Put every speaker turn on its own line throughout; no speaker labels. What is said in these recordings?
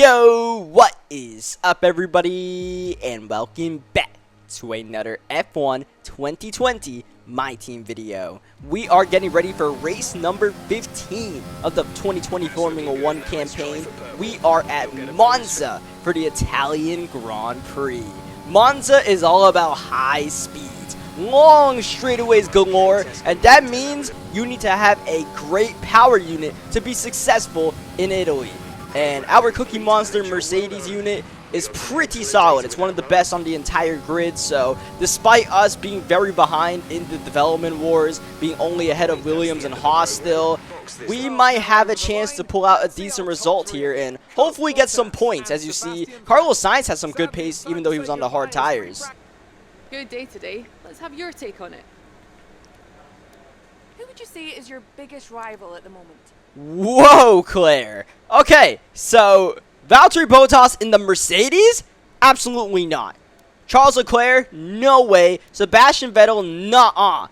Yo, what is up everybody, and welcome back to another F1 2020 My Team video. We are getting ready for race number 15 of the 2020 Formula 1 campaign. We are at Monza for the Italian Grand Prix. Monza is all about high speeds, long straightaways galore, and that means you need to have a great power unit to be successful in Italy. And our Cookie Monster Mercedes unit is pretty solid. It's one of the best on the entire grid, so despite us being very behind in the development wars, being only ahead of Williams and Haas still, we might have a chance to pull out a decent result here and hopefully get some points. As you see, Carlos Sainz has some good pace even though he was on the hard tires.
Good day today. Let's have your take on it. Who would you say is your biggest rival at the moment?
Whoa, Claire. Okay, so Valtteri Bottas in the Mercedes? Absolutely not. Charles Leclerc? No way. Sebastian Vettel? Nuh-uh.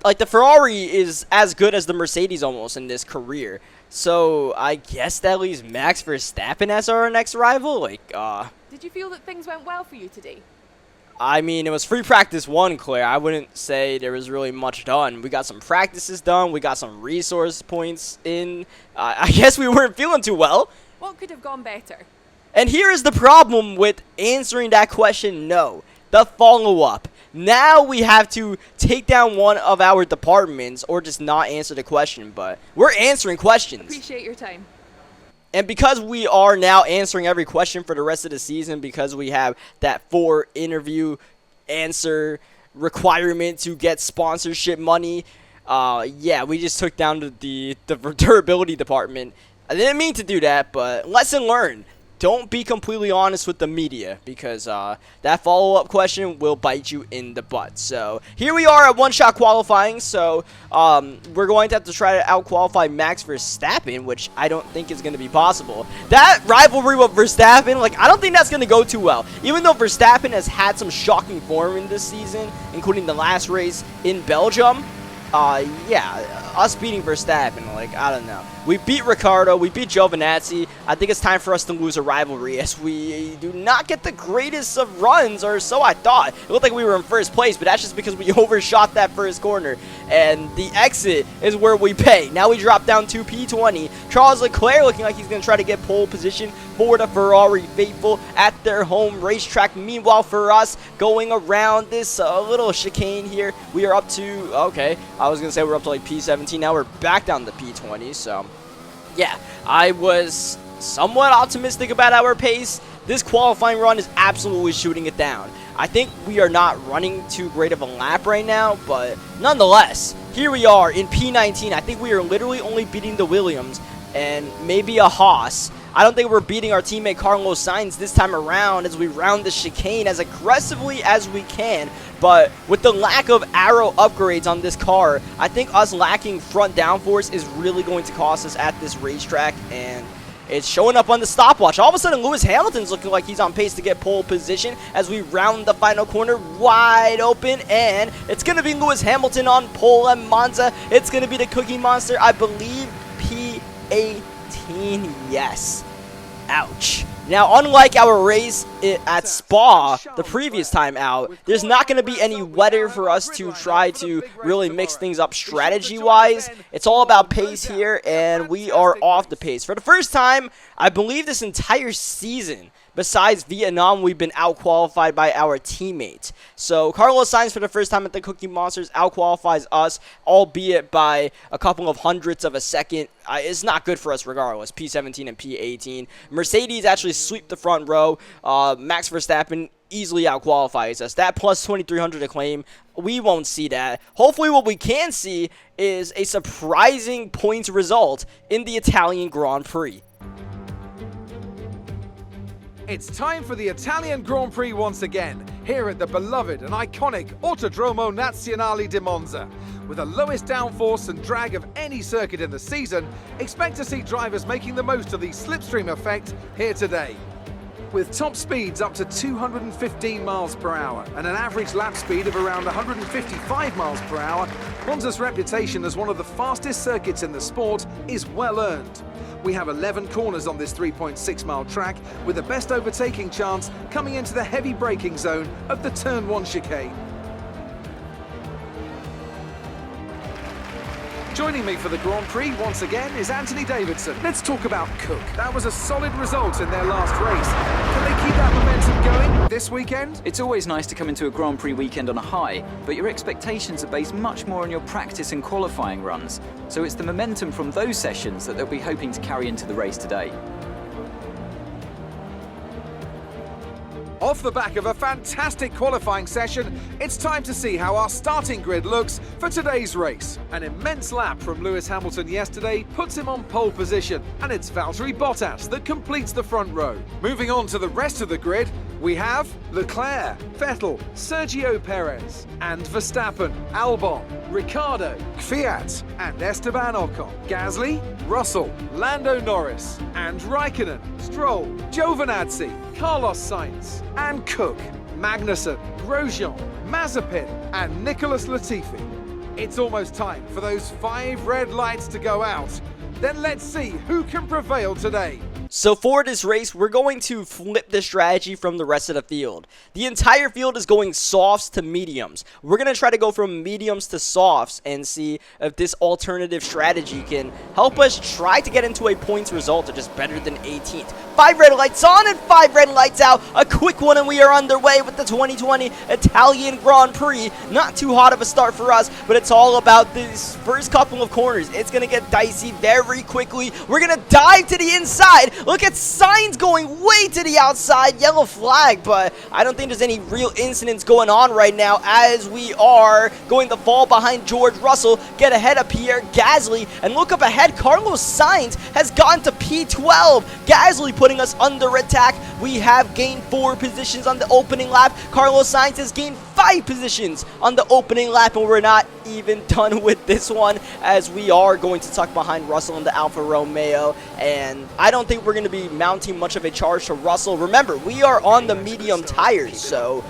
Like, the Ferrari is as good as the Mercedes almost in this career. So, I guess that leaves Max Verstappen as our next rival? Like,
Did you feel that things went well for you today?
I mean, it was free practice 1, Claire. I wouldn't say there was really much done. We got some practices done. We got some resource points in. I guess we weren't feeling too well.
What could have gone better?
And here is the problem with answering that question, no. The follow-up. Now we have to take down one of our departments or just not answer the question, but we're answering questions.
Appreciate your time.
And because we are now answering every question for the rest of the season, because we have that 4 interview answer requirement to get sponsorship money, yeah, we just took down the durability department. I didn't mean to do that, but lesson learned. Don't be completely honest with the media, because that follow-up question will bite you in the butt. So here we are at one-shot qualifying, so we're going to have to try to out-qualify Max Verstappen, which I don't think is going to be possible. That rivalry with Verstappen, like, I don't think that's going to go too well. Even though Verstappen has had some shocking form in this season, including the last race in Belgium, yeah, us beating Verstappen, like, I don't know. We beat Ricciardo, we beat Giovinazzi. I think it's time for us to lose a rivalry, as we do not get the greatest of runs, or so I thought. It looked like we were in first place, but that's just because we overshot that first corner. And the exit is where we pay. Now we drop down to P20. Charles Leclerc looking like he's going to try to get pole position for the Ferrari faithful at their home racetrack. Meanwhile, for us, going around this little chicane here, we are up to, okay, I was going to say we're up to like P17. Now we're back down to P20, so yeah, I was somewhat optimistic about our pace. This qualifying run is absolutely shooting it down. I think we are not running too great of a lap right now, but nonetheless, here we are in P19. I think we are literally only beating the Williams and maybe a Haas. I don't think we're beating our teammate Carlos Sainz this time around as we round the chicane as aggressively as we can. But with the lack of aero upgrades on this car, I think us lacking front downforce is really going to cost us at this racetrack, and it's showing up on the stopwatch. All of a sudden, Lewis Hamilton's looking like he's on pace to get pole position as we round the final corner wide open, and it's going to be Lewis Hamilton on pole at Monza. It's going to be the Cookie Monster, I believe, P18, yes. Ouch. Now, unlike our race at Spa the previous time out, there's not going to be any weather for us to try to really mix things up strategy-wise. It's all about pace here, and we are off the pace. For the first time, I believe this entire season, besides Vietnam, we've been out-qualified by our teammates. So Carlos Sainz, for the first time at the Cookie Monsters, out-qualifies us, albeit by a couple of hundredths of a second. It's not good for us regardless, P17 and P18. Mercedes actually sweep the front row. Max Verstappen easily out-qualifies us. That plus 2,300 acclaim, we won't see that. Hopefully what we can see is a surprising points result in the Italian Grand Prix.
It's time for the Italian Grand Prix once again, here at the beloved and iconic Autodromo Nazionale di Monza. With the lowest downforce and drag of any circuit in the season, expect to see drivers making the most of the slipstream effect here today. With top speeds up to 215 miles per hour and an average lap speed of around 155 miles per hour, Monza's reputation as one of the fastest circuits in the sport is well earned. We have 11 corners on this 3.6 mile track, with the best overtaking chance coming into the heavy braking zone of the Turn 1 chicane. Joining me for the Grand Prix once again is Anthony Davidson. Let's talk about Cook. That was a solid result in their last race. Can they keep that momentum going this weekend?
It's always nice to come into a Grand Prix weekend on a high, but your expectations are based much more on your practice and qualifying runs. So it's the momentum from those sessions that they'll be hoping to carry into the race today.
Off the back of a fantastic qualifying session, it's time to see how our starting grid looks for today's race. An immense lap from Lewis Hamilton yesterday puts him on pole position, and it's Valtteri Bottas that completes the front row. Moving on to the rest of the grid, we have Leclerc, Vettel, Sergio Perez, and Verstappen, Albon, Ricciardo, Kvyat, and Esteban Ocon, Gasly, Russell, Lando Norris, and Raikkonen, Stroll, Giovinazzi, Carlos Sainz, and Cook, Magnussen, Grosjean, Mazepin, and Nicholas Latifi. It's almost time for those 5 red lights to go out. Then let's see who can prevail today.
So for this race, we're going to flip the strategy from the rest of the field. The entire field is going softs to mediums. We're going to try to go from mediums to softs and see if this alternative strategy can help us try to get into a points result that is better than 18th. 5 red lights on and 5 red lights out. A quick one and we are underway with the 2020 Italian Grand Prix. Not too hot of a start for us, but it's all about these first couple of corners. It's going to get dicey very quickly. We're going to dive to the inside. Look at Sainz going way to the outside. Yellow flag, but I don't think there's any real incidents going on right now as we are going to fall behind George Russell, get ahead of Pierre Gasly, and look up ahead. Carlos Sainz has gone to P12. Gasly putting us under attack. We have gained 4 positions on the opening lap. Carlos Sainz has gained 5 positions on the opening lap, and we're not even done with this one as we are going to tuck behind Russell in the Alfa Romeo, and I don't think we're going to be mounting much of a charge to Russell. Remember, we are on the medium tires, so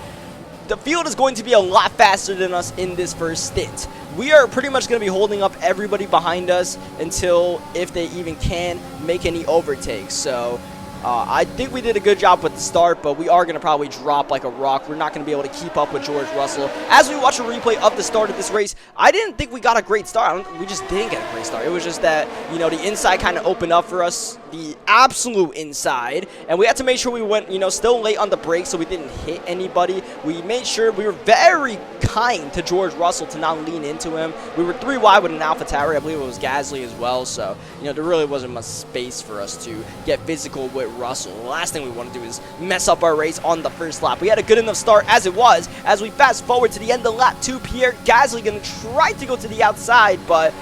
the field is going to be a lot faster than us in this first stint. We are pretty much going to be holding up everybody behind us until, if they even can, make any overtakes. So I think we did a good job with the start, but we are going to probably drop like a rock. We're not going to be able to keep up with George Russell. As we watch a replay of the start of this race, I didn't think we got a great start. We just didn't get a great start. It was just that, you know, the inside kind of opened up for us, the absolute inside, and we had to make sure we went, you know, still late on the brakes so we didn't hit anybody. We made sure we were very kind to George Russell to not lean into him. We were 3 wide with an AlphaTauri. I believe it was Gasly as well, so, you know, there really wasn't much space for us to get physical with Russell. The last thing we want to do is mess up our race on the first lap. We had a good enough start as it was. As we fast forward to the end of lap 2, Pierre Gasly going to try to go to the outside, but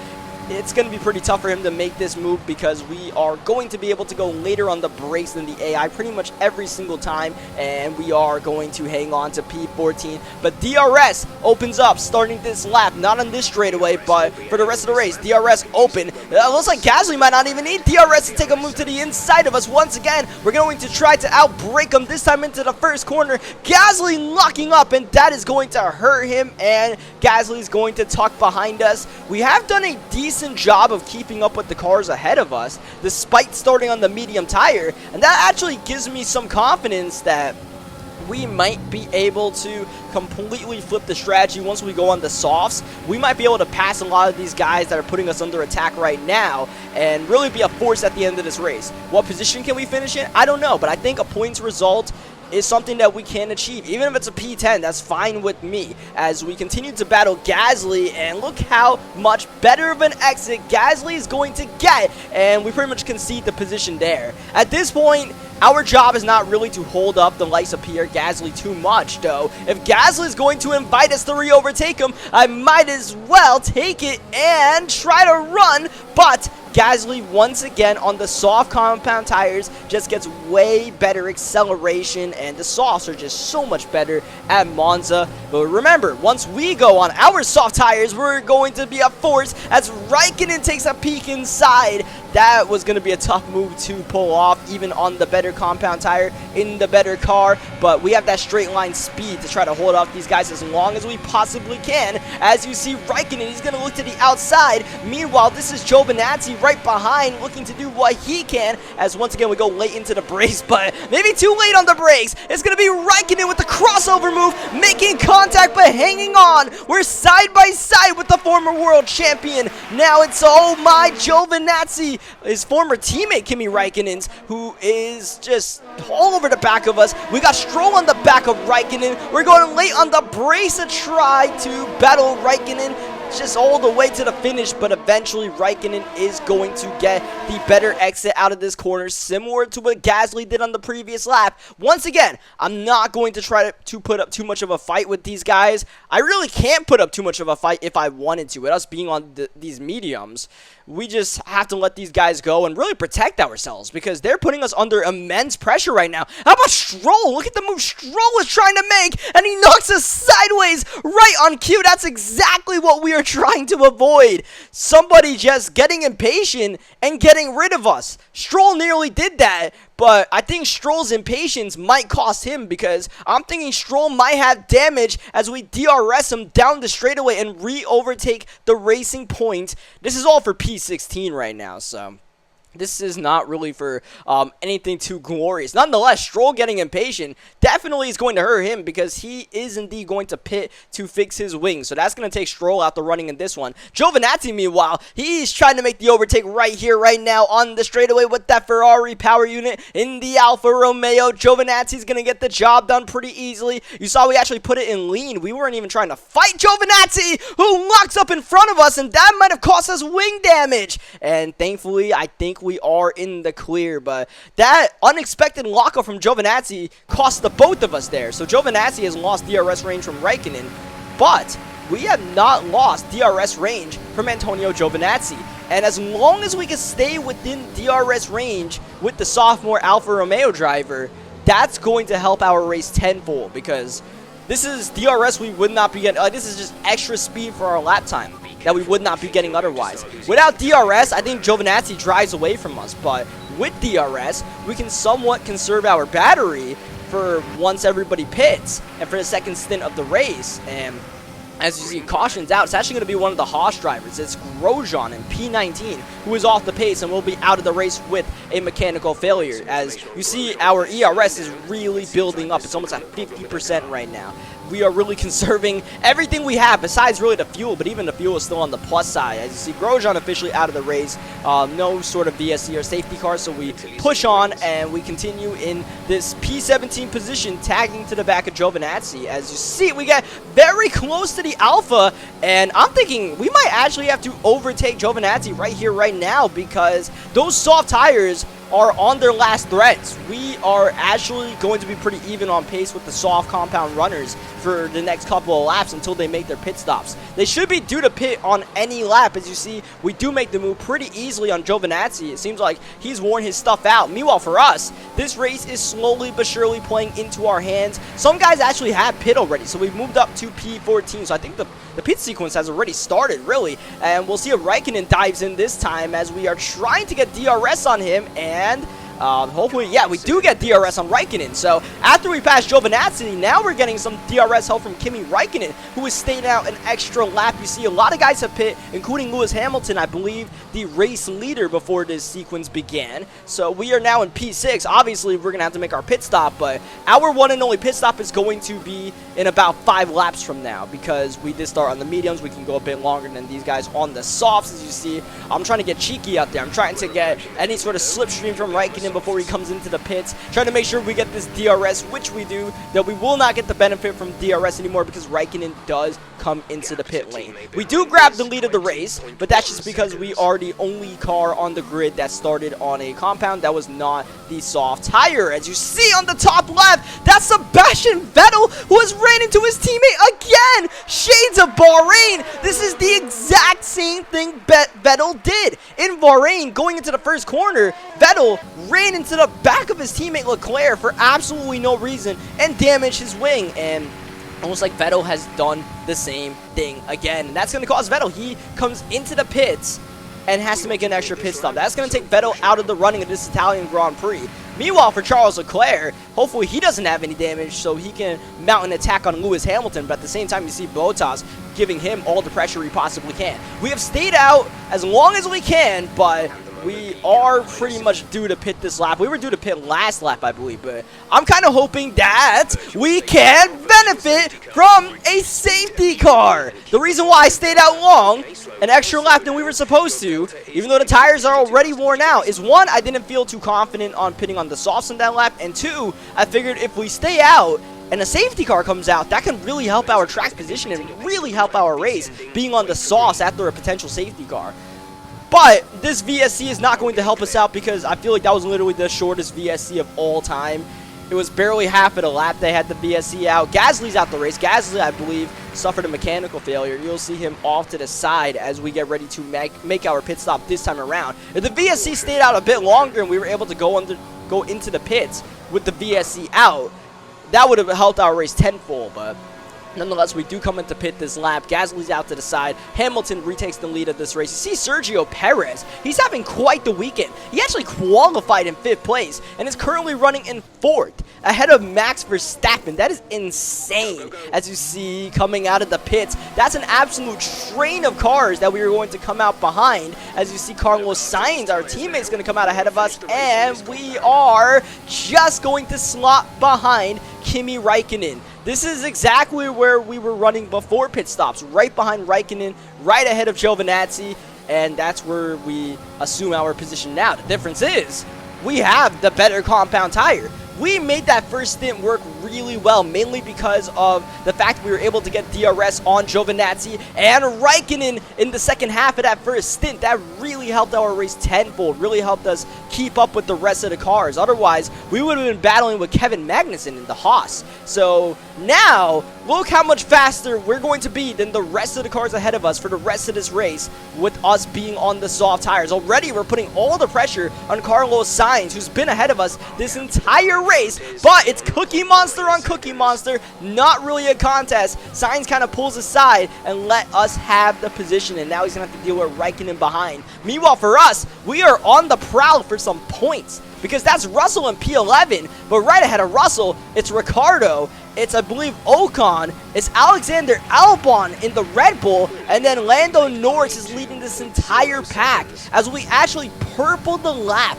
it's going to be pretty tough for him to make this move because we are going to be able to go later on the brakes than the AI pretty much every single time, and we are going to hang on to P14. But DRS opens up starting this lap, not on this straightaway, but for the rest of the race. DRS open. It looks like Gasly might not even need DRS to take a move to the inside of us. Once again, we're going to try to outbrake him, this time into the first corner. Gasly locking up, and that is going to hurt him, and Gasly is going to tuck behind us. We have done a decent job of keeping up with the cars ahead of us despite starting on the medium tire, and that actually gives me some confidence that we might be able to completely flip the strategy once we go on the softs. We might be able to pass a lot of these guys that are putting us under attack right now and really be a force at the end of this race. What position can we finish in? I don't know, but I think a points result is something that we can achieve. Even if it's a P10, that's fine with me as we continue to battle Gasly, and look how much better of an exit Gasly is going to get, and we pretty much concede the position there. At this point, our job is not really to hold up the likes of Pierre Gasly too much, though. If Gasly is going to invite us to re-overtake him, I might as well take it and try to run, but Gasly, once again, on the soft compound tires, just gets way better acceleration, and the softs are just so much better at Monza. But remember, once we go on our soft tires, we're going to be a force as Raikkonen takes a peek inside. that was going to be a tough move to pull off, even on the better compound tire in the better car. But we have that straight line speed to try to hold off these guys as long as we possibly can. As you see, Raikkonen, he's going to look to the outside. Meanwhile, this is Giovinazzi right behind, looking to do what he can, as once again we go late into the brakes, but maybe too late on the brakes. It's going to be Raikkonen with the crossover move, making contact but hanging on. We're side by side with the former world champion. Now it's, oh my, Giovinazzi, his former teammate Kimi Raikkonen's, who is just all over the back of us. We got Stroll on the back of Raikkonen. We're going late on the brakes to try to battle Raikkonen just all the way to the finish, but eventually Raikkonen is going to get the better exit out of this corner, similar to what Gasly did on the previous lap. Once again, I'm not going to try to put up too much of a fight with these guys. I really can't put up too much of a fight if I wanted to. With us being on these mediums, we just have to let these guys go and really protect ourselves, because they're putting us under immense pressure right now. How about Stroll? Look at the move Stroll is trying to make, and he knocks us sideways right on cue. That's exactly what we are trying to avoid. Somebody just getting impatient and getting rid of us. Stroll nearly did that, but I think Stroll's impatience might cost him, because I'm thinking Stroll might have damage as we DRS him down the straightaway and re-overtake the racing point. This is all for P16 right now, so this is not really for anything too glorious. Nonetheless, Stroll getting impatient definitely is going to hurt him, because he is indeed going to pit to fix his wings. So that's going to take Stroll out the running in this one. Giovinazzi, meanwhile, he's trying to make the overtake right here, right now on the straightaway with that Ferrari power unit in the Alfa Romeo. Giovinazzi's going to get the job done pretty easily. You saw we actually put it in lean. We weren't even trying to fight Giovinazzi, who locks up in front of us, and that might have cost us wing damage. And thankfully, I think we are in the clear, but that unexpected lockup from Giovinazzi cost the both of us there. So Giovinazzi has lost DRS range from Raikkonen, but we have not lost DRS range from Antonio Giovinazzi. And as long as we can stay within DRS range with the sophomore Alfa Romeo driver, that's going to help our race tenfold, because this is DRS we would not be getting. This is just extra speed for our lap time that we would not be getting otherwise. Without DRS, I think Giovinazzi drives away from us, but with DRS, we can somewhat conserve our battery for once everybody pits and for the second stint of the race. And as you see, caution's out. It's actually going to be one of the Haas drivers. It's Grosjean in P19, who is off the pace and will be out of the race with a mechanical failure. As you see, our ERS is really building up. It's almost at 50% right now. We are really conserving everything we have, besides really the fuel, but even the fuel is still on the plus side. As you see, Grosjean officially out of the race. No sort of VSC or safety car, so we push on and we continue in this P17 position, tagging to the back of Giovinazzi. As you see, we get very close to the Alpha, and I'm thinking we might actually have to overtake Giovinazzi right here, right now, because those soft tires are on their last threads. We are actually going to be pretty even on pace with the soft compound runners for the next couple of laps until they make their pit stops. They should be due to pit on any lap. As you see, we do make the move pretty easily on Giovinazzi. It seems like he's worn his stuff out. Meanwhile, for us, this race is slowly but surely playing into our hands. Some guys actually have pit already, so we've moved up to P14. So I think the pit sequence has already started, really. And we'll see if Raikkonen dives in this time, as we are trying to get DRS on him, and hopefully, yeah, we do get DRS on Raikkonen. So after we pass Giovinazzi, now we're getting some DRS help from Kimi Raikkonen, who is staying out an extra lap. You see a lot of guys have pit, including Lewis Hamilton, I believe the race leader before this sequence began. So we are now in P6. Obviously, we're going to have to make our pit stop, but our one and only pit stop is going to be in about 5 laps from now, because we did start on the mediums. We can go a bit longer than these guys on the softs. As you see, I'm trying to get cheeky out there. I'm trying to get any sort of slipstream from Raikkonen before he comes into the pits, trying to make sure we get this DRS, which we do. That we will not get the benefit from DRS anymore, because Raikkonen does come into the pit lane. We do grab the lead of the race, but that's just because we are the only car on the grid that started on a compound that was not the soft tire. As you see on the top left, that's Sebastian Vettel, who has ran into his teammate again. Shades of Bahrain. This is the exact same thing Vettel did in Bahrain. Going into the first corner, Vettel ran into the back of his teammate Leclerc for absolutely no reason and damaged his wing, and almost like Vettel has done the same thing again. And that's going to cause Vettel. He comes into the pits and has to make an extra pit stop. That's going to take Vettel out of the running of this Italian Grand Prix. Meanwhile, for Charles Leclerc, hopefully he doesn't have any damage so he can mount an attack on Lewis Hamilton, but at the same time you see Bottas giving him all the pressure he possibly can. We have stayed out as long as we can, but we are pretty much due to pit this lap. We were due to pit last lap, I believe, but I'm kind of hoping that we can benefit from a safety car. The reason why I stayed out long, an extra lap than we were supposed to, even though the tires are already worn out, is one, I didn't feel too confident on pitting on the softs in that lap, and two, I figured if we stay out and a safety car comes out, that can really help our track position and really help our race being on the softs after a potential safety car. But this VSC is not going to help us out because I feel like that was literally the shortest VSC of all time. It was barely half of the lap they had the VSC out. Gasly's out the race. Gasly, I believe, suffered a mechanical failure. You'll see him off to the side as we get ready to make our pit stop this time around. If the VSC stayed out a bit longer and we were able to go into the pits with the VSC out, that would have helped our race tenfold, but nonetheless, we do come into pit this lap. Gasly's out to the side. Hamilton retakes the lead of this race. You see Sergio Perez. He's having quite the weekend. He actually qualified in 5th place and is currently running in 4th, ahead of Max Verstappen. That is insane. As you see, coming out of the pits, that's an absolute train of cars that we are going to come out behind. As you see, Carlos Sainz, our teammate's going to come out ahead of us, and we are just going to slot behind Kimi Räikkönen. This is exactly where we were running before pit stops, right behind Räikkönen, right ahead of Giovinazzi, and that's where we assume our position now. The difference is we have the better compound tire. We made that first stint work really well, mainly because of the fact we were able to get DRS on Giovinazzi and Räikkönen in the second half of that first stint. That really helped our race tenfold, really helped us keep up with the rest of the cars. Otherwise, we would have been battling with Kevin Magnussen in the Haas. So now, look how much faster we're going to be than the rest of the cars ahead of us for the rest of this race with us being on the soft tires. Already, we're putting all the pressure on Carlos Sainz, who's been ahead of us this entire race, but it's Cookie Monster on Cookie Monster, not really a contest. Sainz kind of pulls aside and let us have the position, and now he's going to have to deal with Räikkönen behind. Meanwhile, for us, we are on the prowl for some points, because that's Russell in P11, but right ahead of Russell, it's Ricciardo, it's, I believe, Ocon, it's Alexander Albon in the Red Bull, and then Lando Norris is leading this entire pack as we actually purple the lap.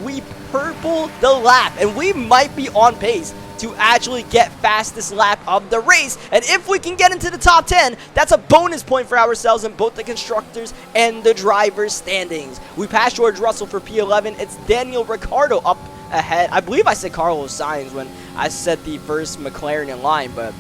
We purple the lap, and we might be on pace to actually get fastest lap of the race. And if we can get into the top 10, that's a bonus point for ourselves in both the constructors and the drivers standings. We passed George Russell for P11. It's Daniel Ricciardo up ahead. I believe I said Carlos Sainz when I said the first McLaren in line, but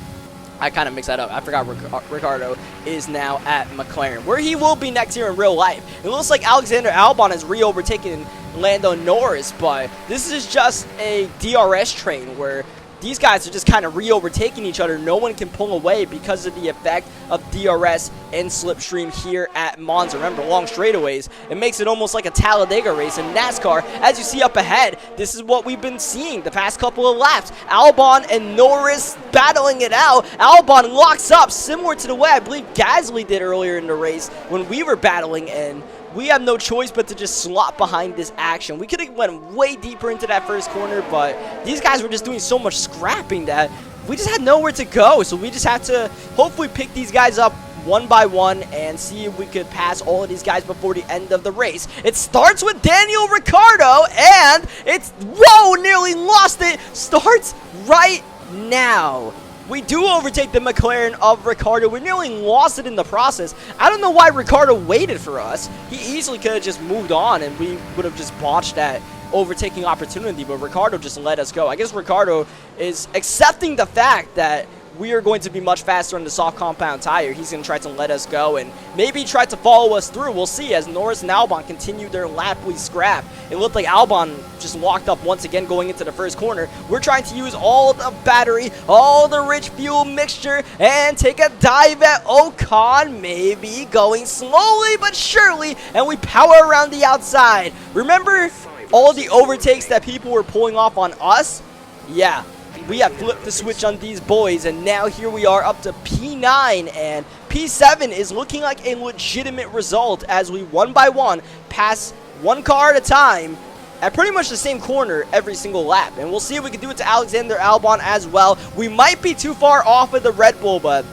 I kind of mixed that up. I forgot Ricciardo is now at McLaren, where he will be next year in real life. It looks like Alexander Albon has re-overtaken Lando Norris, but this is just a DRS train where these guys are just kind of re-overtaking each other. No one can pull away because of the effect of DRS and slipstream here at Monza. Remember, long straightaways, it makes it almost like a Talladega race in NASCAR. As you see up ahead, this is what we've been seeing the past couple of laps. Albon and Norris battling it out. Albon locks up, similar to the way I believe Gasly did earlier in the race when we were battling, and we have no choice but to just slot behind this action. We could have went way deeper into that first corner, but these guys were just doing so much scrapping that we just had nowhere to go. So we just have to hopefully pick these guys up one by one and see if we could pass all of these guys before the end of the race. It starts with Daniel Ricciardo, and it's, whoa, nearly lost it. Starts right now. We do overtake the McLaren of Ricciardo. We nearly lost it in the process. I don't know why Ricciardo waited for us. He easily could have just moved on and we would have just botched that overtaking opportunity, but Ricciardo just let us go. I guess Ricciardo is accepting the fact that we are going to be much faster on the soft compound tire. He's going to try to let us go and maybe try to follow us through. We'll see as Norris and Albon continue their laply scrap. It looked like Albon just locked up once again going into the first corner. We're trying to use all the battery, all the rich fuel mixture, and take a dive at Ocon, maybe going slowly but surely, and we power around the outside. Remember all the overtakes that people were pulling off on us? Yeah. We have flipped the switch on these boys, and now here we are up to P9, and P7 is looking like a legitimate result as we one by one pass one car at a time at pretty much the same corner every single lap. And we'll see if we can do it to Alexander Albon as well. We might be too far off of the Red Bull, but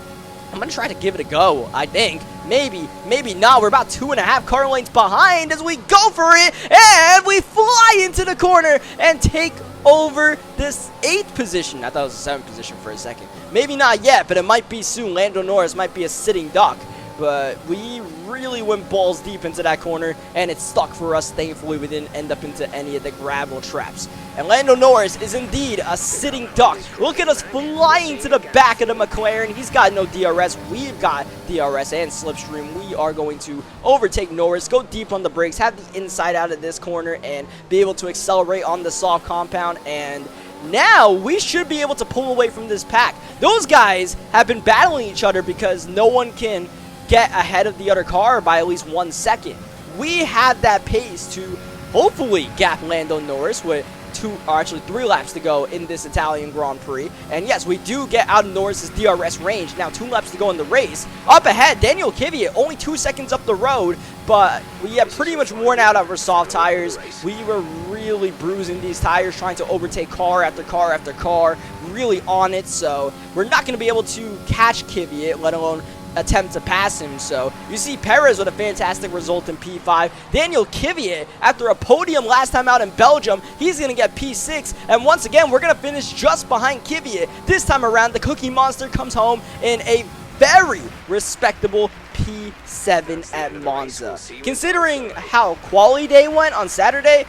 I'm going to try to give it a go, I think. Maybe, maybe not. We're about 2.5 car lengths behind as we go for it, and we fly into the corner and take over this 8th position. I thought it was the 7th position for a second. Maybe not yet, but it might be soon. Lando Norris might be a sitting duck. But we really went balls deep into that corner, and it stuck for us. Thankfully, we didn't end up into any of the gravel traps. And Lando Norris is indeed a sitting duck. Look at us flying to the back of the McLaren. He's got no DRS. We've got DRS and slipstream. We are going to overtake Norris, go deep on the brakes, have the inside out of this corner, and be able to accelerate on the soft compound. And now we should be able to pull away from this pack. Those guys have been battling each other because no one can get ahead of the other car by at least 1 second. We have that pace to hopefully gap Lando Norris with 3 laps to go in this Italian Grand Prix. And yes, we do get out of Norris's DRS range. Now 2 laps to go in the race. Up ahead, Daniel Kvyat, only 2 seconds up the road, but we have pretty much worn out our soft tires. We were really bruising these tires, trying to overtake car after car after car, really on it. So we're not going to be able to catch Kvyat, let alone attempt to pass him. So you see Perez with a fantastic result in P5. Daniel Kvyat, after a podium last time out in Belgium, he's going to get P6. And once again, we're going to finish just behind Kvyat. This time around, the Cookie Monster comes home in a very respectable P7 at Monza. Considering how quali day went on Saturday,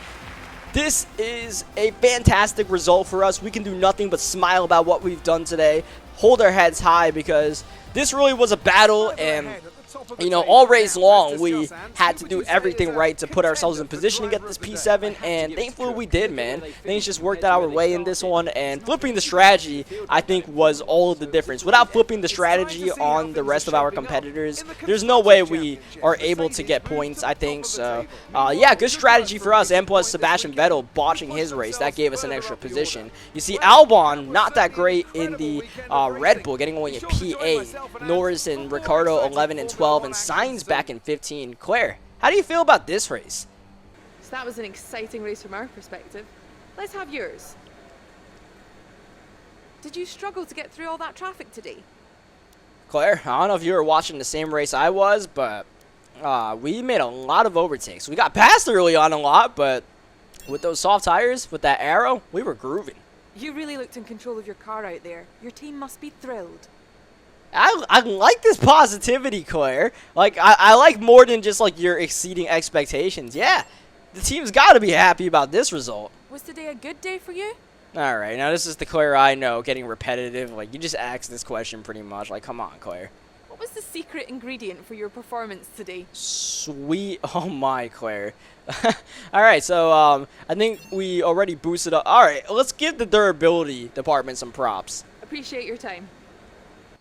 this is a fantastic result for us. We can do nothing but smile about what we've done today, hold our heads high, because this really was a battle, and you know, all race long we had to do everything right to put ourselves in position to get this P7, and thankfully we did, man. Things just worked out our way in this one, and flipping the strategy, I think, was all of the difference. Without flipping the strategy on the rest of our competitors, there's no way we are able to get points, I think. So yeah, good strategy for us, and plus Sebastian Vettel botching his race, that gave us an extra position. You see Albon not that great in the Red Bull, getting only a P8. Norris and Ricciardo 11 and 12, and Sainz back in 15. Claire, how do you feel about this race?
So that was an exciting race from our perspective. Let's have yours. Did you struggle to get through all that traffic today?
Claire, I don't know if you were watching the same race I was, but we made a lot of overtakes. We got passed early on a lot, but with those soft tires, with that arrow, we were grooving.
You really looked in control of your car out there. Your team must be thrilled.
I like this positivity, Claire. Like, I like more than just, like, you're exceeding expectations. Yeah, the team's got to be happy about this result.
Was today a good day for you?
All right, now this is the Claire I know, getting repetitive. Like, you just asked this question pretty much. Like, come on, Claire.
What was the secret ingredient for your performance today?
Sweet. Oh, my, Claire. All right, so I think we already boosted up. All right, let's give the durability department some props.
Appreciate your time.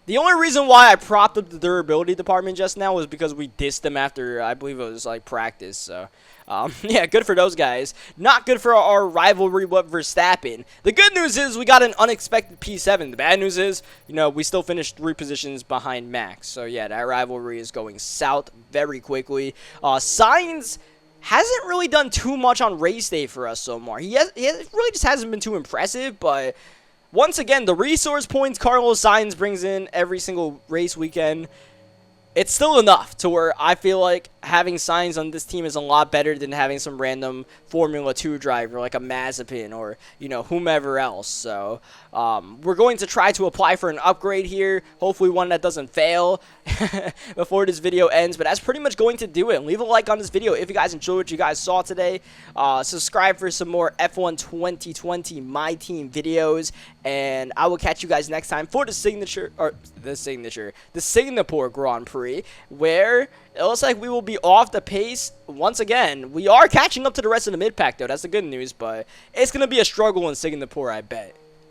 The only reason why I propped up the durability department just now was because we dissed them after, I believe it was, like, practice. So, yeah, good for those guys. Not good for our rivalry with Verstappen. The good news is we got an unexpected P7. The bad news is, you know, we still finished 3 positions behind Max. So, yeah, that rivalry is going south very quickly. Sainz hasn't really done too much on race day for us so far. He really just hasn't been too impressive, but once again, the resource points Carlos Sainz brings in every single race weekend, it's still enough to where I feel like having Sainz on this team is a lot better than having some random Formula 2 driver like a Mazepin or, you know, whomever else. So we're going to try to apply for an upgrade here, hopefully one that doesn't fail before this video ends. But that's pretty much going to do it. Leave a like on this video if you guys enjoyed what you guys saw today. Subscribe for some more F1 2020 My Team videos, and I will catch you guys next time for the Singapore Grand Prix, where it looks like we will be off the pace once again. We are catching up to the rest of the mid-pack, though. That's the good news, but it's going to be a struggle in Singapore, I bet.